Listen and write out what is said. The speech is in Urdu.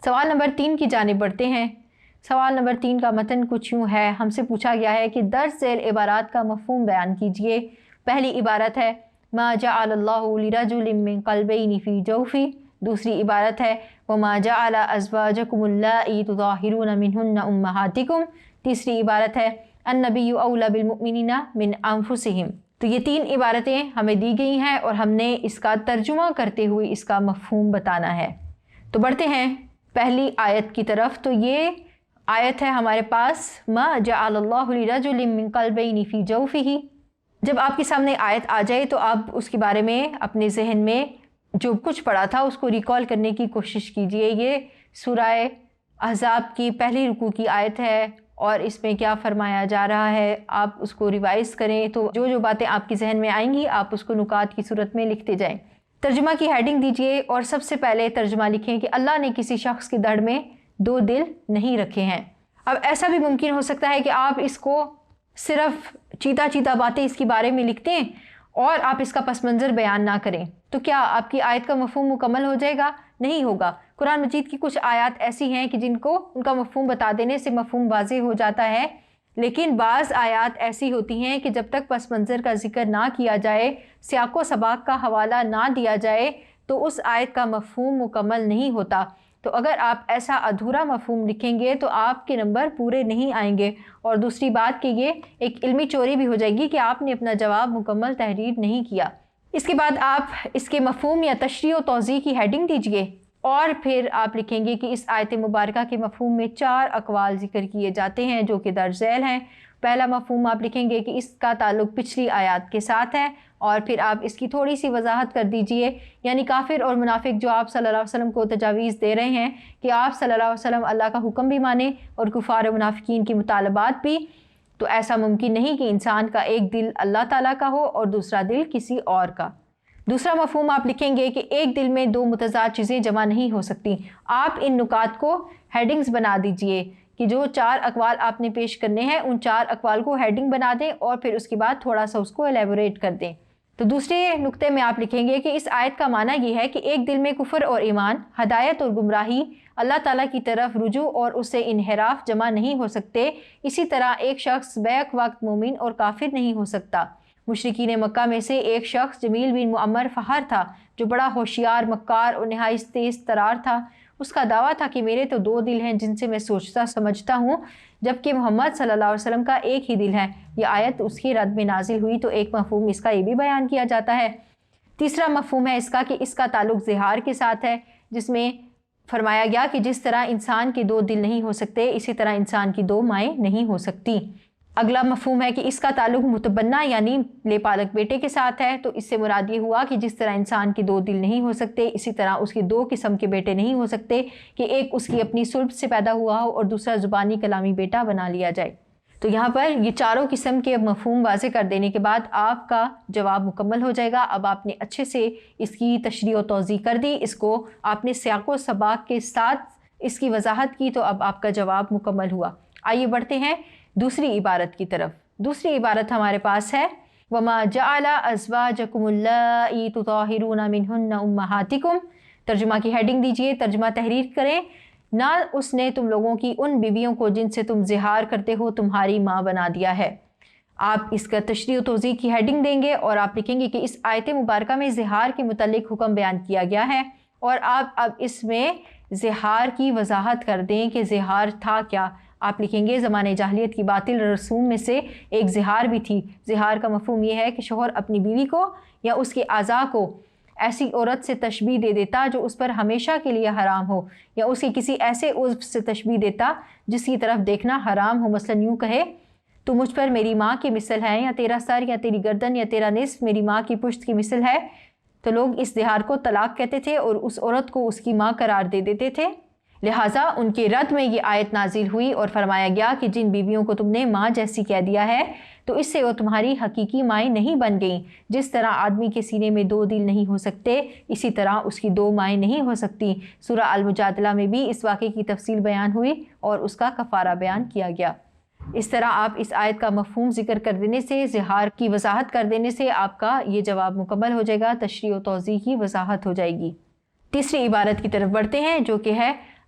سوال نمبر 3 کی جانب بڑھتے ہیں۔ سوال نمبر 3 کا متن کچھ یوں ہے، ہم سے پوچھا گیا ہے کہ درج ذیل عبارات کا مفہوم بیان کیجئے۔ پہلی عبارت ہے ما جعل اللہ لرجل من قلبین فی جوفہ، دوسری عبارت ہے وما جعل ازواجکم اللائی تظاہرون منہن امہاتکم، تیسری عبارت ہے النبی اولی بالمؤمنین من انفسہم۔ تو یہ 3 عبارتیں ہمیں دی گئی ہیں اور ہم نے اس کا ترجمہ کرتے ہوئے اس کا مفہوم بتانا ہے۔ تو بڑھتے ہیں پہلی آیت کی طرف۔ تو یہ آیت ہے ہمارے پاس ما جعل اللہ لرجل من قلبین فی جوفہ۔ جب آپ کے سامنے آیت آ جائے تو آپ اس کے بارے میں اپنے ذہن میں جو کچھ پڑھا تھا اس کو ریکال کرنے کی کوشش کیجئے۔ یہ سورہ احزاب کی پہلی رکوع کی آیت ہے اور اس میں کیا فرمایا جا رہا ہے آپ اس کو ریوائز کریں، تو جو باتیں آپ کے ذہن میں آئیں گی آپ اس کو نکات کی صورت میں لکھتے جائیں۔ ترجمہ کی ہیڈنگ دیجئے اور سب سے پہلے ترجمہ لکھیں کہ اللہ نے کسی شخص کی دھڑ میں 2 دل نہیں رکھے ہیں۔ اب ایسا بھی ممکن ہو سکتا ہے کہ آپ اس کو صرف چیتا باتیں اس کے بارے میں لکھتے ہیں اور آپ اس کا پس منظر بیان نہ کریں، تو کیا آپ کی آیت کا مفہوم مکمل ہو جائے گا؟ نہیں ہوگا۔ قرآن مجید کی کچھ آیات ایسی ہیں کہ جن کو ان کا مفہوم بتا دینے سے مفہوم واضح ہو جاتا ہے، لیکن بعض آیات ایسی ہوتی ہیں کہ جب تک پس منظر کا ذکر نہ کیا جائے، سیاق و سباق کا حوالہ نہ دیا جائے تو اس آیت کا مفہوم مکمل نہیں ہوتا۔ تو اگر آپ ایسا ادھورا مفہوم لکھیں گے تو آپ کے نمبر پورے نہیں آئیں گے، اور دوسری بات کہ یہ ایک علمی چوری بھی ہو جائے گی کہ آپ نے اپنا جواب مکمل تحریر نہیں کیا۔ اس کے بعد آپ اس کے مفہوم یا تشریح و توضیح کی ہیڈنگ دیجئے اور پھر آپ لکھیں گے کہ اس آیت مبارکہ کے مفہوم میں 4 اقوال ذکر کیے جاتے ہیں جو کہ درج ذیل ہیں۔ پہلا مفہوم آپ لکھیں گے کہ اس کا تعلق پچھلی آیات کے ساتھ ہے، اور پھر آپ اس کی تھوڑی سی وضاحت کر دیجئے، یعنی کافر اور منافق جو آپ صلی اللہ علیہ وسلم کو تجاویز دے رہے ہیں کہ آپ صلی اللہ علیہ وسلم اللہ کا حکم بھی مانیں اور کفار و منافقین کی مطالبات بھی، تو ایسا ممکن نہیں کہ انسان کا ایک دل اللہ تعالیٰ کا ہو اور دوسرا دل کسی اور کا۔ دوسرا مفہوم آپ لکھیں گے کہ ایک دل میں 2 متضاد چیزیں جمع نہیں ہو سکتی۔ آپ ان نکات کو ہیڈنگز بنا دیجئے کہ جو 4 اقوال آپ نے پیش کرنے ہیں ان 4 اقوال کو ہیڈنگ بنا دیں اور پھر اس کے بعد تھوڑا سا اس کو ایلیبوریٹ کر دیں۔ تو دوسرے نقطے میں آپ لکھیں گے کہ اس آیت کا معنی یہ ہے کہ ایک دل میں کفر اور ایمان، ہدایت اور گمراہی، اللہ تعالیٰ کی طرف رجوع اور اس سے انحراف جمع نہیں ہو سکتے۔ اسی طرح ایک شخص بیک وقت مومن اور کافر نہیں ہو سکتا۔ مشرکین مکہ میں سے ایک شخص جمیل بن معمر فہر تھا جو بڑا ہوشیار، مکار اور نہایت تیز ترار تھا۔ اس کا دعویٰ تھا کہ میرے تو 2 دل ہیں جن سے میں سوچتا سمجھتا ہوں، جبکہ محمد صلی اللہ علیہ وسلم کا ایک ہی دل ہے۔ یہ آیت اس کی رد میں نازل ہوئی، تو ایک مفہوم اس کا یہ بھی بیان کیا جاتا ہے۔ تیسرا مفہوم ہے اس کا کہ اس کا تعلق زہار کے ساتھ ہے، جس میں فرمایا گیا کہ جس طرح انسان کے 2 دل نہیں ہو سکتے اسی طرح انسان کی 2 مائیں نہیں ہو سکتی۔ اگلا مفہوم ہے کہ اس کا تعلق متبنہ یعنی لے پالک بیٹے کے ساتھ ہے، تو اس سے مراد یہ ہوا کہ جس طرح انسان کے 2 دل نہیں ہو سکتے اسی طرح اس کے 2 قسم کے بیٹے نہیں ہو سکتے کہ ایک اس کی اپنی صلب سے پیدا ہوا ہو اور دوسرا زبانی کلامی بیٹا بنا لیا جائے۔ تو یہاں پر یہ 4 قسم کے مفہوم واضح کر دینے کے بعد آپ کا جواب مکمل ہو جائے گا۔ اب آپ نے اچھے سے اس کی تشریح و توضیح کر دی، اس کو آپ نے سیاق و سباق کے ساتھ اس کی وضاحت کی، تو اب آپ کا جواب مکمل ہوا۔ آئیے بڑھتے ہیں دوسری عبارت کی طرف۔ دوسری عبارت ہمارے پاس ہے وَمَا جَعَلَ أَزْوَاجَكُمُ اللَّائِي تُطَاهِرُونَ مِنْهُنَّ أُمَّهَاتِكُمْ۔ ترجمہ کی ہیڈنگ دیجئے، ترجمہ تحریر کریں۔ نہ اس نے تم لوگوں کی ان بیویوں کو جن سے تم زہار کرتے ہو تمہاری ماں بنا دیا ہے۔ آپ اس کا تشریح و توضیح کی ہیڈنگ دیں گے اور آپ لکھیں گے کہ اس آیت مبارکہ میں زہار کے متعلق حکم بیان کیا گیا ہے، اور آپ اب اس میں زہار کی وضاحت کر دیں کہ زہار تھا کیا۔ آپ لکھیں گے زمانے جاہلیت کی باطل رسوم میں سے ایک زہار بھی تھی۔ زہار کا مفہوم یہ ہے کہ شوہر اپنی بیوی کو یا اس کے اعضاء کو ایسی عورت سے تشبیہ دے دیتا جو اس پر ہمیشہ کے لیے حرام ہو، یا اس کے کسی ایسے عضو سے تشبیہ دیتا جس کی طرف دیکھنا حرام ہو۔ مثلا یوں کہے تو مجھ پر میری ماں کی مثل ہے، یا تیرا سر یا تیری گردن یا تیرا نصف میری ماں کی پشت کی مثل ہے، تو لوگ اس زہار کو طلاق کہتے تھے اور اس عورت کو اس کی ماں قرار دے دیتے تھے۔ لہٰذا ان کے رد میں یہ آیت نازل ہوئی اور فرمایا گیا کہ جن بیویوں کو تم نے ماں جیسی کہہ دیا ہے تو اس سے وہ تمہاری حقیقی مائیں نہیں بن گئیں۔ جس طرح آدمی کے سینے میں 2 دل نہیں ہو سکتے اسی طرح اس کی 2 مائیں نہیں ہو سکتی۔ سورہ المجادلہ میں بھی اس واقعے کی تفصیل بیان ہوئی اور اس کا کفارہ بیان کیا گیا۔ اس طرح آپ اس آیت کا مفہوم ذکر کر دینے سے، زہار کی وضاحت کر دینے سے آپ کا یہ جواب مکمل ہو جائے گا، تشریح و توضیح کی وضاحت ہو جائے گی۔ تیسری عبارت کی طرف بڑھتے ہیں جو کہ ہے